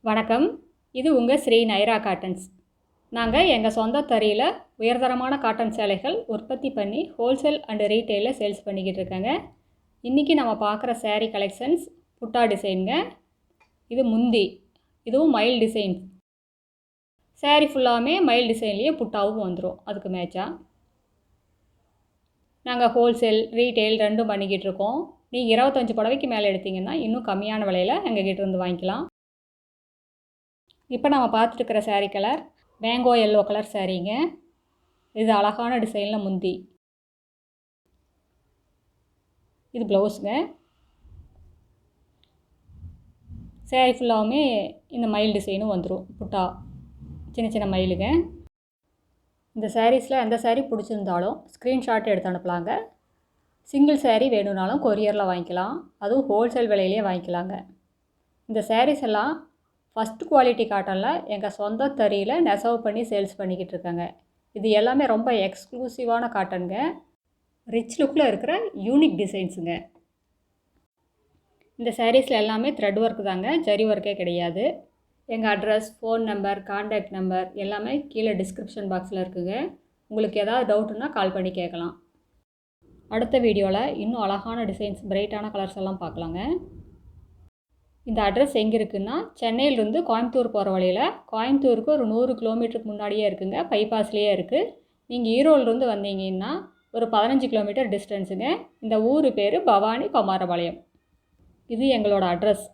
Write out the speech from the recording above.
வணக்கம். இது உங்கள் ஸ்ரீ நைரா காட்டன்ஸ். நாங்கள் எங்கள் சொந்த தறியில் உயர்தரமான காட்டன் சேலைகள் உற்பத்தி பண்ணி ஹோல்சேல் அண்டு ரீட்டெயிலில் சேல்ஸ் பண்ணிக்கிட்டு இருக்கேங்க. இன்றைக்கி நம்ம பார்க்குற சேரீ கலெக்ஷன்ஸ் புட்டா டிசைனுங்க. இது முந்தி, இதுவும் மயில் டிசைன். சேரீ ஃபுல்லாமே மயில் டிசைன்லேயே புட்டாவும் வந்துடும். அதுக்கு மேட்சாக நாங்கள் ஹோல்சேல் ரீட்டெயில் ரெண்டும் பண்ணிக்கிட்டு இருக்கோம். நீங்கள் 25 புடவைக்கு மேலே எடுத்திங்கன்னா இன்னும் கம்மியான விலையில் எங்கள் கிட்டேருந்து வாங்கிக்கலாம். இப்போ நம்ம பார்த்துட்டுருக்கிற sari colour mango yellow colour சேரீங்க. இது அழகான டிசைனில் முந்தி. இது ப்ளவுஸுங்க. சேரீ ஃபுல்லாகவுமே இந்த மயில் டிசைனும் வந்துடும். புட்டா சின்ன சின்ன மயிலுங்க. இந்த சாரீஸில் எந்த சேரீ பிடிச்சிருந்தாலும் ஸ்க்ரீன்ஷாட் எடுத்து அனுப்பலாங்க. சிங்கிள் சேரீ வேணும்னாலும் கொரியரில் வாங்கிக்கலாம். அதுவும் ஹோல்சேல் விலையிலே வாங்கிக்கலாங்க. இந்த சாரீஸ் எல்லாம் ஃபஸ்ட் குவாலிட்டி காட்டனில் எங்கள் சொந்த தறியில் நெசவு பண்ணி சேல்ஸ் பண்ணிக்கிட்டு இருக்காங்க. இது எல்லாமே ரொம்ப எக்ஸ்க்ளூசிவான காட்டனுங்க. ரிச் லுக்கில் இருக்கிற யூனிக் டிசைன்ஸுங்க. இந்த சாரீஸில் எல்லாமே த்ரெட் ஒர்க் தாங்க, ஜரி ஒர்க்கே கிடையாது. எங்கள் address, phone number, contact number எல்லாமே கீழே டிஸ்கிரிப்ஷன் பாக்ஸில் இருக்குங்க. உங்களுக்கு ஏதாவது டவுட்டுன்னா கால் பண்ணி கேட்கலாம். அடுத்த வீடியோவில் இன்னும் அழகான டிசைன்ஸ், பிரைட்டான கலர்ஸ் எல்லாம் பார்க்கலாங்க. இந்த அட்ரஸ் எங்கே இருக்குதுன்னா, சென்னையிலேருந்து கோயம்புத்தூர் போகிற வழியில், கோயம்புத்தூருக்கு ஒரு 100 கிலோமீட்டருக்கு முன்னாடியே இருக்குங்க. பைபாஸ்லேயே இருக்குது. நீங்கள் ஈரோடுலேருந்து வந்தீங்கன்னா ஒரு 15 கிலோமீட்டர் டிஸ்டன்ஸுங்க. இந்த ஊர் பேர் பவானி குமாரபாளையம். இது எங்களோட அட்ரஸ்.